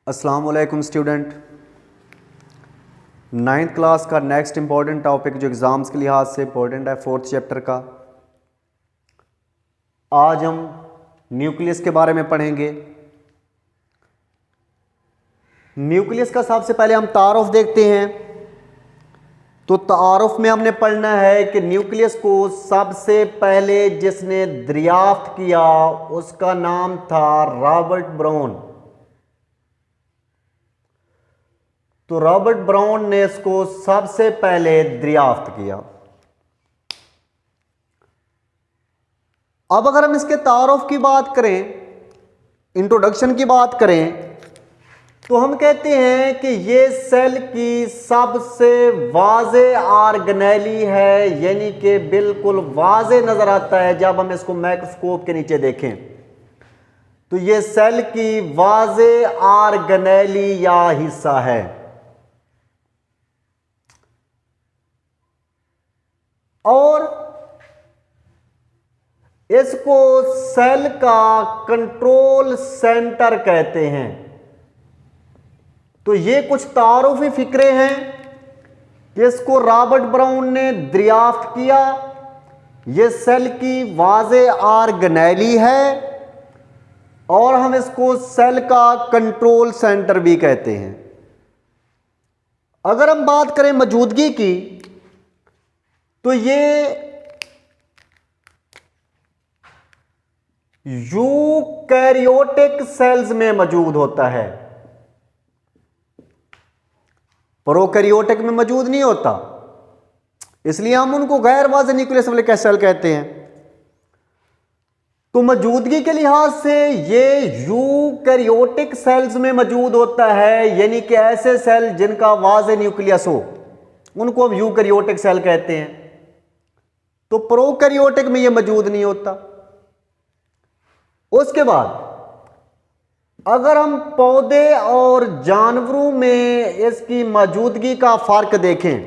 अस्सलाम वालेकुम student. Ninth class का नेक्स्ट इंपॉर्टेंट टॉपिक जो एग्ज़ाम्स के लिहाज से इंपॉर्टेंट है, फोर्थ चैप्टर का। आज हम न्यूक्लियस के बारे में पढ़ेंगे। न्यूक्लियस का सबसे पहले हम तारुफ देखते हैं। तो तारुफ में हमने पढ़ना है कि न्यूक्लियस को सबसे पहले जिसने दरियाफ्त किया उसका नाम था रॉबर्ट ब्राउन। तो रॉबर्ट ब्राउन ने इसको सबसे पहले दरियाफ्त किया। अब अगर हम इसके तारुफ की बात करें, इंट्रोडक्शन की बात करें, तो हम कहते हैं कि ये सेल की सबसे वाज़े ऑर्गेनेली है, यानी कि बिल्कुल वाज़े नजर आता है जब हम इसको माइक्रोस्कोप के नीचे देखें। तो ये सेल की वाज़े ऑर्गेनेली या हिस्सा है। और इसको सेल का कंट्रोल सेंटर कहते हैं। तो ये कुछ तारुफी फिक्रे हैं कि इसको रॉबर्ट ब्राउन ने दरियाफ्त किया। ये सेल की वाज़े ऑर्गेनेली है और हम इसको सेल का कंट्रोल सेंटर भी कहते हैं। अगर हम बात करें मौजूदगी की, तो ये यूकैरियोटिक सेल्स में मौजूद होता है, प्रोकैरियोटिक में मौजूद नहीं होता, इसलिए हम उनको गैर वाज़े न्यूक्लियस वाले सेल कहते हैं। तो मौजूदगी के लिहाज से ये यूकैरियोटिक सेल्स में मौजूद होता है, यानी कि ऐसे सेल जिनका वाज़े न्यूक्लियस हो उनको हम यूकैरियोटिक सेल कहते हैं। तो प्रोकैरियोटिक में ये मौजूद नहीं होता। उसके बाद अगर हम पौधे और जानवरों में इसकी मौजूदगी का फर्क देखें,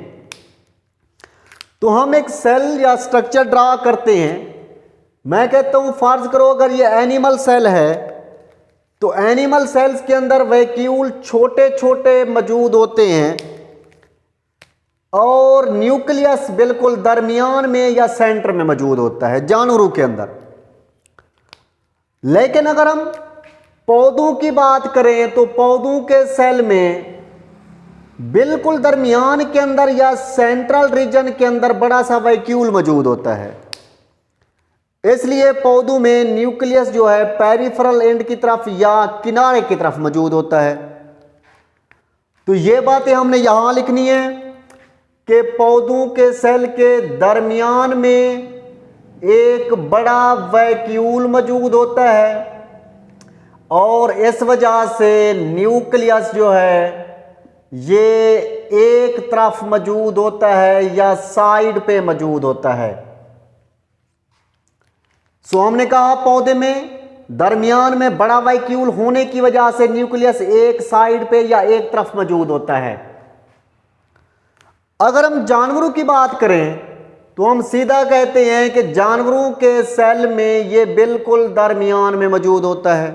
तो हम एक सेल या स्ट्रक्चर ड्रा करते हैं। मैं कहता हूं फर्ज करो अगर ये एनिमल सेल है, तो एनिमल सेल्स के अंदर वैक्यूल छोटे छोटे मौजूद होते हैं और न्यूक्लियस बिल्कुल दरमियान में या सेंटर में मौजूद होता है जानवरों के अंदर। लेकिन अगर हम पौधों की बात करें, तो पौधों के सेल में बिल्कुल दरमियान के अंदर या सेंट्रल रीजन के अंदर बड़ा सा वैक्यूल मौजूद होता है। इसलिए पौधों में न्यूक्लियस जो है पेरिफेरल एंड की तरफ या किनारे की तरफ मौजूद होता है। तो ये बातें हमने यहां लिखनी है कि पौधों के सेल के दरमियान में एक बड़ा वैक्यूल मौजूद होता है और इस वजह से न्यूक्लियस जो है ये एक तरफ मौजूद होता है या साइड पे मौजूद होता है। सो हमने कहा पौधे में दरमियान में बड़ा वैक्यूल होने की वजह से न्यूक्लियस एक साइड पे या एक तरफ मौजूद होता है। अगर हम जानवरों की बात करें, तो हम सीधा कहते हैं कि जानवरों के सेल में ये बिल्कुल दरमियान में मौजूद होता है,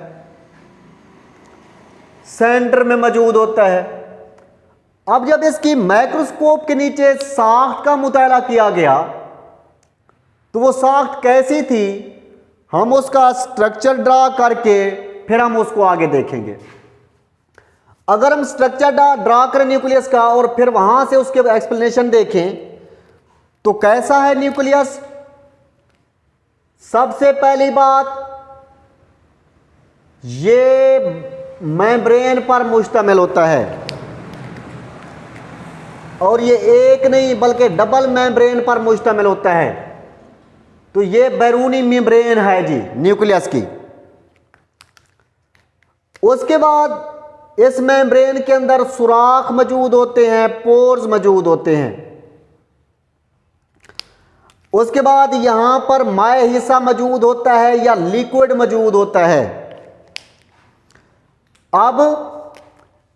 सेंटर में मौजूद होता है। अब जब इसकी माइक्रोस्कोप के नीचे साख्त का मुताला किया गया, तो वो साख्त कैसी थी, हम उसका स्ट्रक्चर ड्रा करके फिर हम उसको आगे देखेंगे। अगर हम स्ट्रक्चर ड्रा करें न्यूक्लियस का और फिर वहां से उसके एक्सप्लेनेशन देखें, तो कैसा है न्यूक्लियस। सबसे पहली बात, ये मेम्ब्रेन पर मुश्तमिल होता है और ये एक नहीं बल्कि डबल मेम्ब्रेन पर मुश्तमिल होता है। तो ये बैरूनी मेम्ब्रेन है जी न्यूक्लियस की। उसके बाद इस मेम्ब्रेन के अंदर सुराख मौजूद होते हैं, पोर्स मौजूद होते हैं। उसके बाद यहां पर माय हिस्सा मौजूद होता है या लिक्विड मौजूद होता है। अब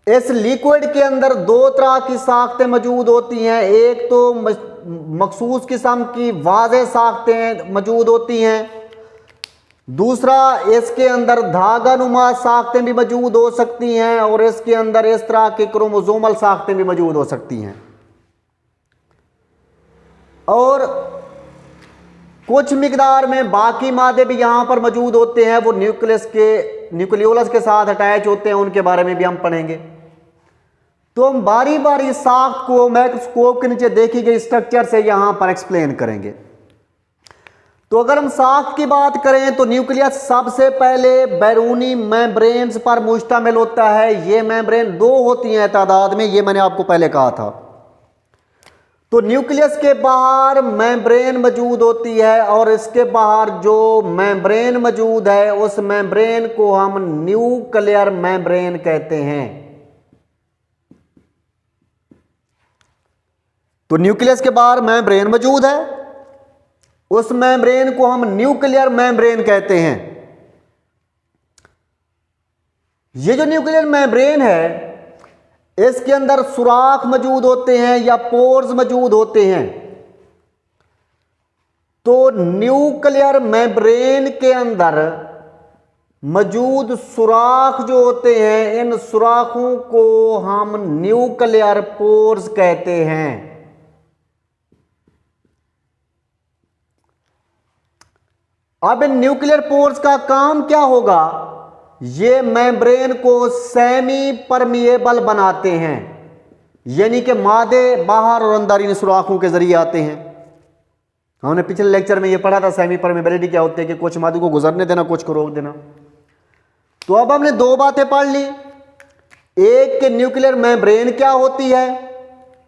इस लिक्विड के अंदर दो तरह की साख्तें मौजूद होती हैं। एक तो मखसूस किस्म की वाज़े साख्तें मौजूद होती हैं दूसरा, इसके अंदर धागानुमा साख्तें भी मौजूद हो सकती हैं और इसके अंदर इस तरह के क्रोमोसोमल साख्तें भी मौजूद हो सकती हैं। और कुछ मिकदार में बाकी मादे भी यहां पर मौजूद होते हैं, वो न्यूक्लियोलस के साथ अटैच होते हैं, उनके बारे में भी हम पढ़ेंगे। तो हम बारी बारी साख्त को माइक्रोस्कोप के नीचे देखी गई स्ट्रक्चर से यहां पर एक्सप्लेन करेंगे। तो अगर हम साख्त की बात करें तो न्यूक्लियस सबसे पहले बैरूनी मेम्ब्रेन्स पर मुश्तमिल होता है। ये मेम्ब्रेन 2 होती हैं तादाद में, ये मैंने आपको पहले कहा था। तो न्यूक्लियस के बाहर मेम्ब्रेन मौजूद होती है और इसके बाहर जो मेम्ब्रेन मौजूद है उस मेम्ब्रेन को हम न्यूक्लियर मेम्ब्रेन कहते हैं। तो न्यूक्लियस के बाहर मेम्ब्रेन मौजूद है, उस मेम्ब्रेन को हम न्यूक्लियर मेम्ब्रेन कहते हैं। ये जो न्यूक्लियर मेम्ब्रेन है इसके अंदर सुराख मौजूद होते हैं या पोर्स मौजूद होते हैं। तो न्यूक्लियर मेम्ब्रेन के अंदर मौजूद सुराख जो होते हैं, इन सुराखों को हम न्यूक्लियर पोर्स कहते हैं। अब इन न्यूक्लियर पोर्स का काम क्या होगा? ये मेम्ब्रेन को सेमी परमिएबल बनाते हैं, यानी कि मादे बाहर और अंदर इन सुराखों के जरिए आते हैं। हमने पिछले लेक्चर में ये पढ़ा था सेमी परमिएबिलिटी क्या होती है, कि कुछ मादे को गुजरने देना, कुछ को रोक देना। तो अब हमने 2 बातें पढ़ ली, एक कि न्यूक्लियर मेम्ब्रेन क्या होती है,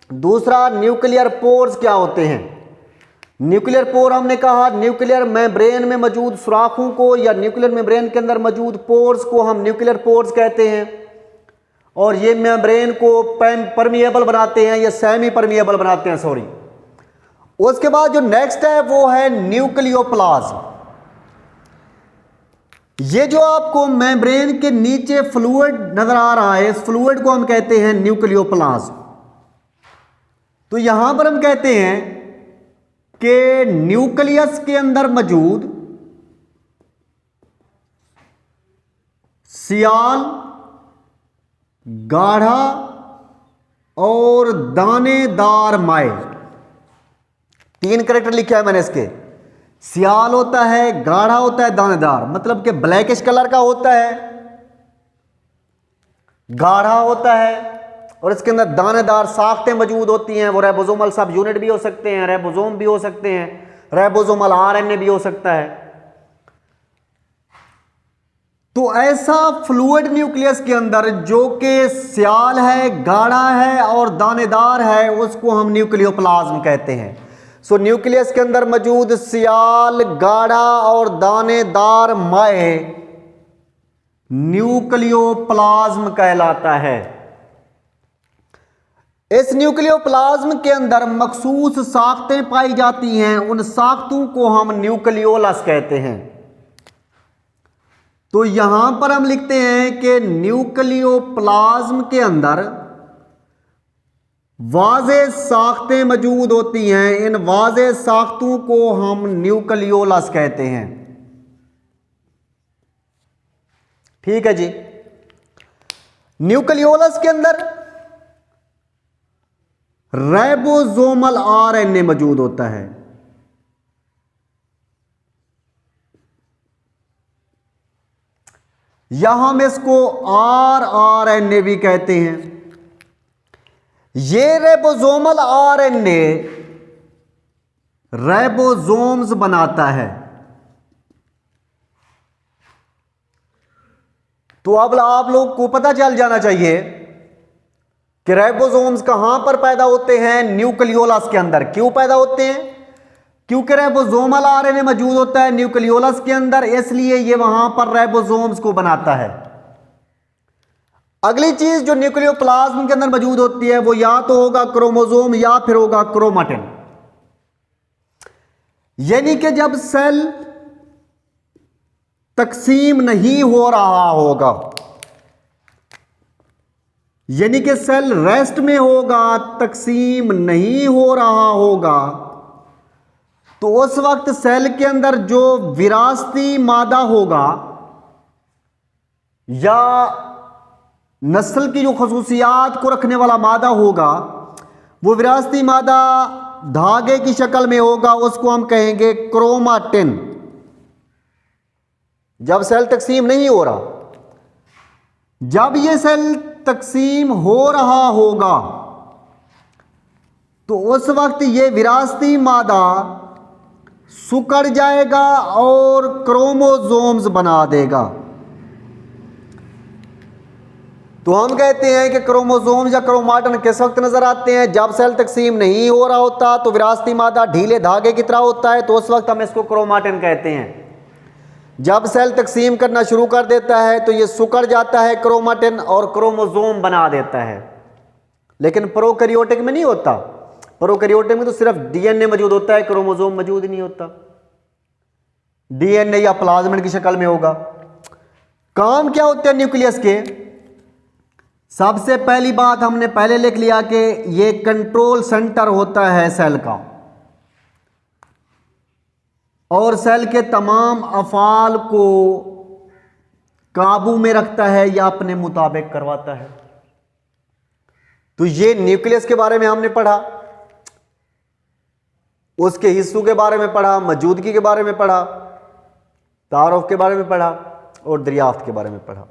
दूसरा न्यूक्लियर पोर्स क्या होते हैं। न्यूक्लियर पोर हमने कहा न्यूक्लियर मेम्ब्रेन में मौजूद सुराखों को या न्यूक्लियर मेम्ब्रेन के अंदर मौजूद पोर्स को हम न्यूक्लियर पोर्स कहते हैं, और ये मेम्ब्रेन को परमिएबल बनाते हैं या सेमी परमिएबल बनाते हैं, सॉरी। उसके बाद जो नेक्स्ट है वो है न्यूक्लियोप्लाज्म। ये जो आपको मेम्ब्रेन के नीचे फ्लूइड नजर आ रहा है, इस फ्लूइड को हम कहते हैं न्यूक्लियोप्लाज्म। तो यहां पर हम कहते हैं कि न्यूक्लियस के अंदर मौजूद सियाल, गाढ़ा और दानेदार माए, 3 कैरेक्टर लिखा है मैंने इसके। सियाल होता है, गाढ़ा होता है, दानेदार, मतलब कि ब्लैकिश कलर का होता है, गाढ़ा होता है, और इसके अंदर दानेदार साख्तें मौजूद होती हैं। वो राइबोसोमल सब यूनिट भी हो सकते हैं, राइबोसोम भी हो सकते हैं, राइबोसोमल आरएनए भी हो सकता है। तो ऐसा फ्लूइड न्यूक्लियस के अंदर जो कि सियाल है, गाढ़ा है और दानेदार है, उसको हम न्यूक्लियोप्लाज्म कहते हैं। सो न्यूक्लियस के अंदर मौजूद सियाल, गाढ़ा और दानेदार माए न्यूक्लियोप्लाज्म कहलाता है। इस न्यूक्लियोप्लाज्म के अंदर मखसूस साख्तें पाई जाती हैं, उन साख्तों को हम न्यूक्लियोलस कहते हैं। तो यहां पर हम लिखते हैं कि न्यूक्लियोप्लाज्म के अंदर वाज़े साख्तें मौजूद होती हैं, इन वाज़े साख्तों को हम न्यूक्लियोलस कहते हैं। ठीक है जी। न्यूक्लियोलस के अंदर राइबोसोमल आरएनए मौजूद होता है। यहां हम इसको आरएनए भी कहते हैं। ये राइबोसोमल आरएनए राइबोसोम्स बनाता है। तो अब आप लोग को पता चल जाना चाहिए कि राइबोसोम्स कहां पर पैदा होते हैं, न्यूक्लियोलस के अंदर। क्यों पैदा होते हैं? क्योंकि राइबोसोमल आरएनए मौजूद होता है न्यूक्लियोलस के अंदर, इसलिए ये वहां पर राइबोसोम्स को बनाता है। अगली चीज जो न्यूक्लियोप्लाज्म के अंदर मौजूद होती है वो या तो होगा क्रोमोसोम या फिर होगा क्रोमाटिन। यानी कि जब सेल तकसीम नहीं हो रहा होगा, यानी कि सेल रेस्ट में होगा, तकसीम नहीं हो रहा होगा, तो उस वक्त सेल के अंदर जो विरासती मादा होगा या नस्ल की जो खसूसियात को रखने वाला मादा होगा, वो विरासती मादा धागे की शक्ल में होगा, उसको हम कहेंगे क्रोमाटिन। जब सेल तकसीम नहीं हो रहा, जब ये सेल तकसीम हो रहा होगा, तो उस वक्त ये विरासती मादा सुकड़ जाएगा और क्रोमोसोम्स बना देगा। तो हम कहते हैं कि क्रोमोसोम्स या क्रोमाटिन किस वक्त नजर आते हैं? जब सेल तकसीम नहीं हो रहा होता तो विरासती मादा ढीले धागे की तरह होता है, तो उस वक्त हम इसको क्रोमाटिन कहते हैं। जब सेल तकसीम करना शुरू कर देता है तो ये सुकड़ जाता है क्रोमाटिन और क्रोमोसोम बना देता है। लेकिन प्रोकैरियोटिक में नहीं होता। प्रोकैरियोटिक में तो सिर्फ डीएनए मौजूद होता है, क्रोमोसोम मौजूद नहीं होता। डीएनए या प्लाज्मिड की शक्ल में होगा। काम क्या होते हैं न्यूक्लियस के? सबसे पहली बात हमने पहले लिख लिया कि ये कंट्रोल सेंटर होता है सेल का, और सेल के तमाम अफाल को काबू में रखता है या अपने मुताबिक करवाता है। तो ये न्यूक्लियस के बारे में हमने पढ़ा, उसके हिस्सों के बारे में पढ़ा, मौजूदगी के बारे में पढ़ा, तारुफ के बारे में पढ़ा और दरियाफ्त के बारे में पढ़ा।